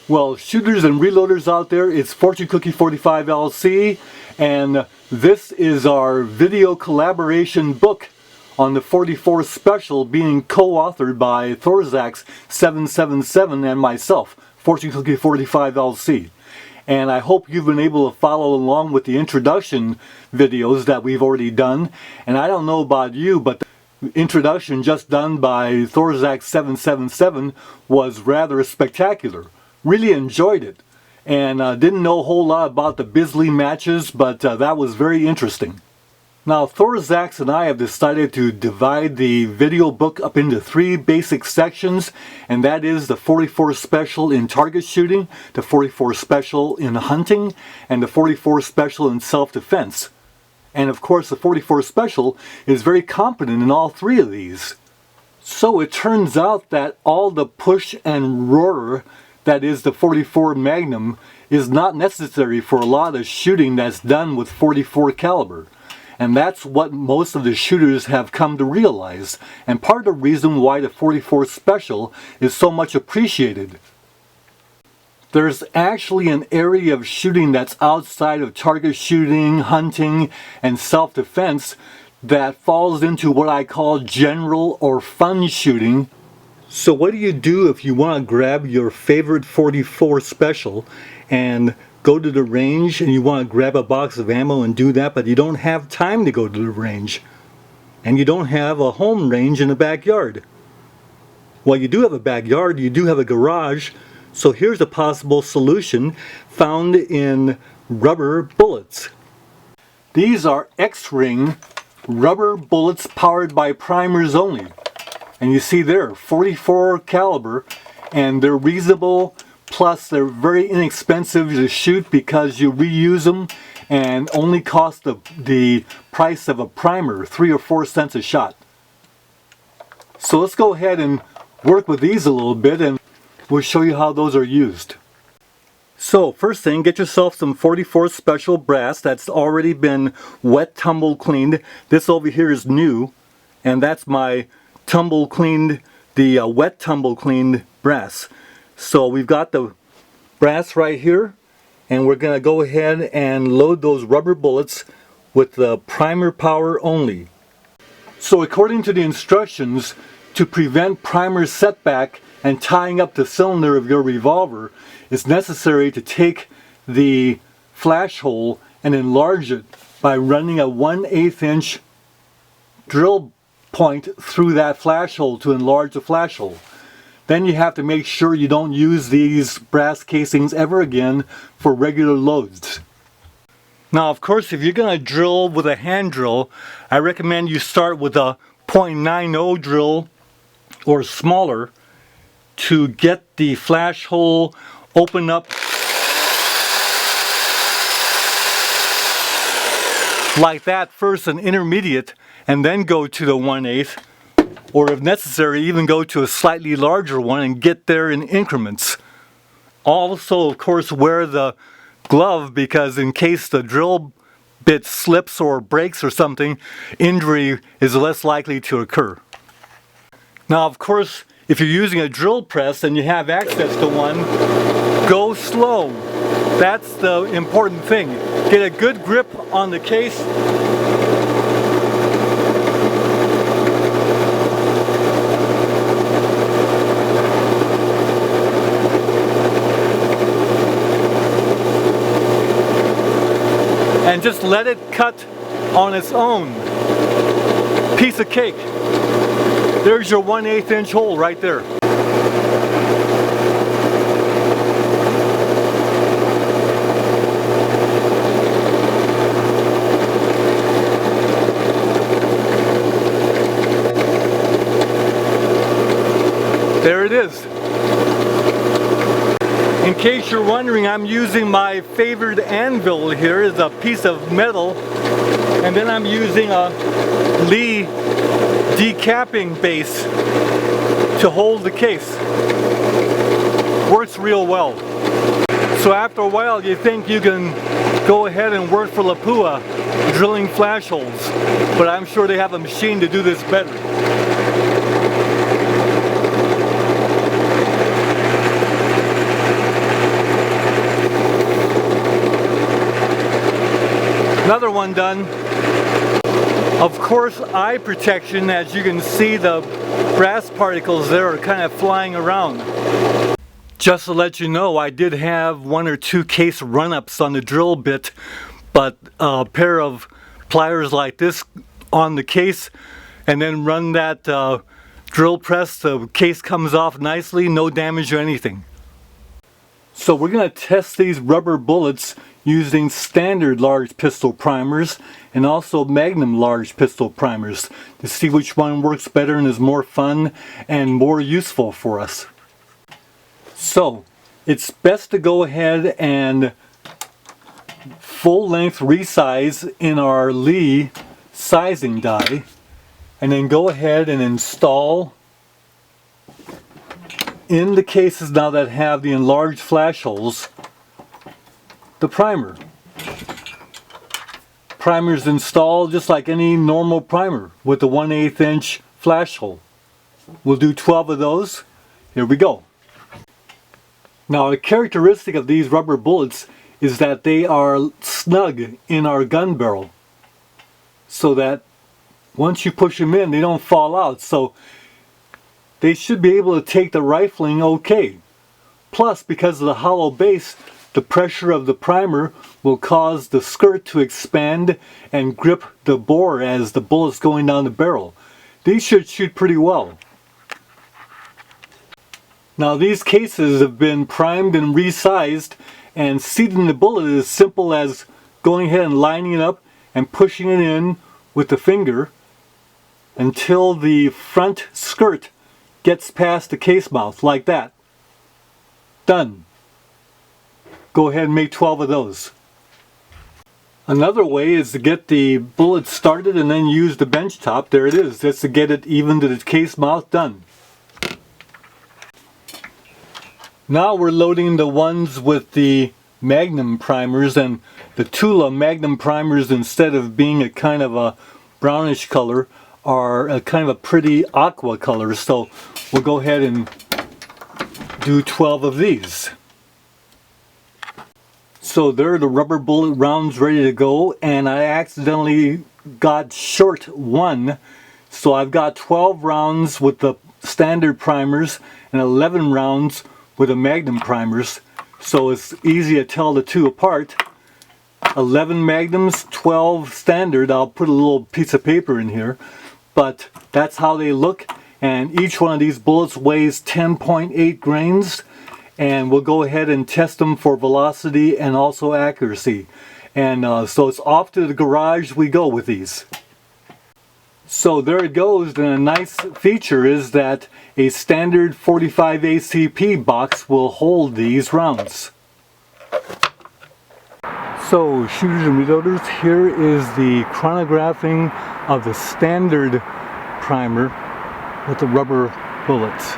Well, shooters and reloaders out there, it's Fortune Cookie 45 LC, and this is our video collaboration book on the 44 Special, being co-authored by Thorzax777 and myself, Fortune Cookie 45 LC. And I hope you've been able to follow along with the introduction videos that we've already done. And I don't know about you, but the introduction just done by Thorzax777 was rather spectacular. Really enjoyed it, and didn't know a whole lot about the Bisley matches, but that was very interesting. Now, Thorzax and I have decided to divide the video book up into 3 basic sections, and that is the 44 Special in target shooting, the 44 Special in hunting, and the 44 Special in self-defense. And of course, the 44 Special is very competent in all 3 of these. So it turns out that all the push and roar, that is the 44 Magnum, is not necessary for a lot of shooting that's done with 44 caliber. And that's what most of the shooters have come to realize, and part of the reason why the 44 Special is so much appreciated. There's actually an area of shooting that's outside of target shooting, hunting, and self-defense that falls into what I call general or fun shooting. So what do you do if you want to grab your favorite 44 Special and go to the range, and you want to grab a box of ammo and do that, but you don't have time to go to the range, and you don't have a home range in the backyard? Well, you do have a backyard, you do have a garage, so here's a possible solution found in rubber bullets. These are X-ring rubber bullets powered by primers only. And you see there, 44 caliber, and they're reasonable, plus they're very inexpensive to shoot because you reuse them and only cost the price of a primer, 3 or 4 cents a shot. So let's go ahead and work with these a little bit, and we'll show you how those are used. So first thing, get yourself some 44 Special brass that's already been wet tumble cleaned. This over here is new, and that's my tumble cleaned, the wet tumble cleaned brass. So we've got the brass right here, and we're going to go ahead and load those rubber bullets with the primer power only. So according to the instructions, to prevent primer setback and tying up the cylinder of your revolver, it's necessary to take the flash hole and enlarge it by running a 1/8 inch drill point through that flash hole to enlarge the flash hole. Then you have to make sure you don't use these brass casings ever again for regular loads. Now, of course, if you're going to drill with a hand drill, I recommend you start with a .90 drill or smaller to get the flash hole open up like that first, an intermediate, and then go to the 1/8, or if necessary even go to a slightly larger one and get there in increments. Also, of course, wear the glove, because in case the drill bit slips or breaks or something, injury is less likely to occur. Now, of course, if you're using a drill press and you have access to one, go slow. That's the important thing. Get a good grip on the case. And just let it cut on its own. Piece of cake. There's your 1/8 inch hole right there. There it is. In case you're wondering, I'm using my favorite anvil here as a piece of metal, and then I'm using a Lee decapping base to hold the case. Works real well. So after a while you think you can go ahead and work for Lapua drilling flash holes, but I'm sure they have a machine to do this better. Another one done. Of course, eye protection. As you can see, the brass particles there are kind of flying around. Just to let you know, I did have 1 or 2 case run-ups on the drill bit, but a pair of pliers like this on the case and then run that drill press, the case comes off nicely, no damage or anything. So we're going to test these rubber bullets using standard large pistol primers and also Magnum large pistol primers to see which one works better and is more fun and more useful for us. So it's best to go ahead and full length resize in our Lee sizing die, and then go ahead and install in the cases now that have the enlarged flash holes the primer. Primer's installed just like any normal primer with the 1/8 inch flash hole. We'll do 12 of those. Here we go. Now, a characteristic of these rubber bullets is that they are snug in our gun barrel, so that once you push them in, they don't fall out. So they should be able to take the rifling okay. Plus, because of the hollow base, the pressure of the primer will cause the skirt to expand and grip the bore as the bullet's going down the barrel. These should shoot pretty well. Now, these cases have been primed and resized, and seating the bullet is as simple as going ahead and lining it up and pushing it in with the finger until the front skirt gets past the case mouth, like that. Done. Go ahead and make 12 of those. Another way is to get the bullet started and then use the bench top. There it is. Just to get it even to the case mouth. Done. Now we're loading the ones with the Magnum primers, and the Tula Magnum primers, instead of being a kind of a brownish color, are a kind of a pretty aqua color. So we'll go ahead and do 12 of these. So there are the rubber bullet rounds ready to go, and I accidentally got short one. So I've got 12 rounds with the standard primers and 11 rounds with the Magnum primers. So it's easy to tell the two apart. 11 Magnums, 12 standard. I'll put a little piece of paper in here, but that's how they look. And each one of these bullets weighs 10.8 grains. And we'll go ahead and test them for velocity and also accuracy. And so it's off to the garage we go with these. So there it goes. And a nice feature is that a standard 45 ACP box will hold these rounds. So shooters and reloaders, here is the chronographing of the standard primer with the rubber bullets.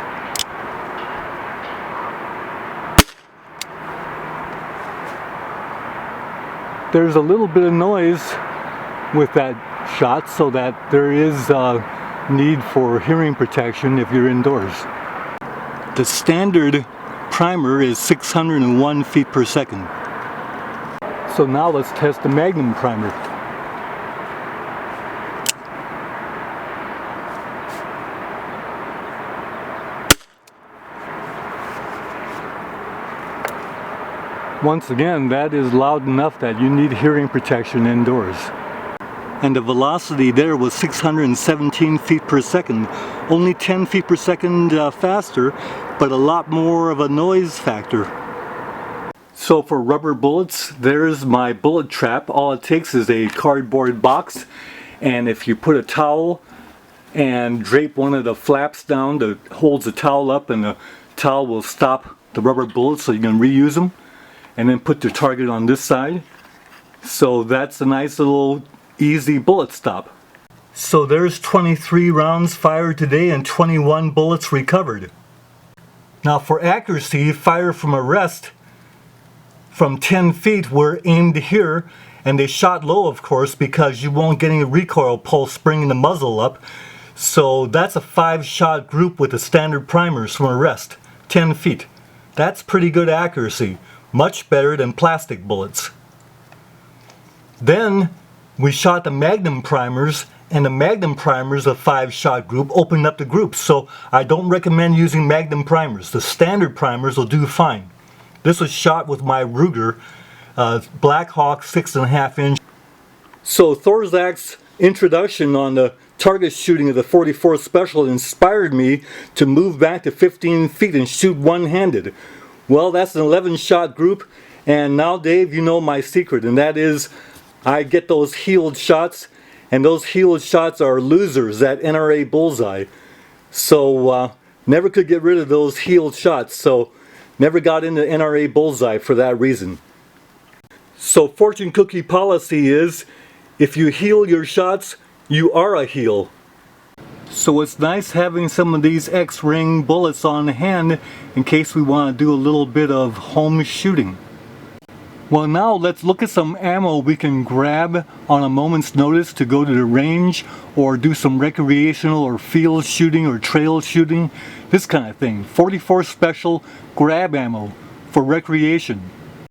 There's a little bit of noise with that shot, so that there is need for hearing protection if you're indoors. The standard primer is 601 feet per second. So now let's test the Magnum primer. Once again, that is loud enough that you need hearing protection indoors. And the velocity there was 617 feet per second. Only 10 feet per second faster, but a lot more of a noise factor. So for rubber bullets, there's my bullet trap. All it takes is a cardboard box, and if you put a towel and drape one of the flaps down that holds the towel up, and the towel will stop the rubber bullets so you can reuse them. And then put the target on this side. So that's a nice little easy bullet stop. So there's 23 rounds fired today and 21 bullets recovered. Now for accuracy, fire from a rest from 10 feet were aimed here, and they shot low, of course, because you won't get any recoil pulse bringing the muzzle up. So that's a 5-shot group with the standard primers from a rest, 10 feet. That's pretty good accuracy. Much better than plastic bullets. Then we shot the Magnum Primers, and the Magnum Primers, a 5-shot group, opened up the groups. So I don't recommend using Magnum Primers. The standard primers will do fine. This was shot with my Ruger Black Hawk 6.5 inch. So Thorzak's introduction on the target shooting of the 44 Special inspired me to move back to 15 feet and shoot one-handed. Well, that's an 11-shot group, and now Dave, you know my secret, and that is I get those heeled shots, and those heeled shots are losers at NRA bullseye. So never could get rid of those heeled shots, so never got into NRA bullseye for that reason. So fortune cookie policy is, if you heel your shots, you are a heel. So it's nice having some of these X-ring bullets on hand in case we want to do a little bit of home shooting. Well, now let's look at some ammo we can grab on a moment's notice to go to the range or do some recreational or field shooting or trail shooting, this kind of thing. 44 Special grab ammo for recreation.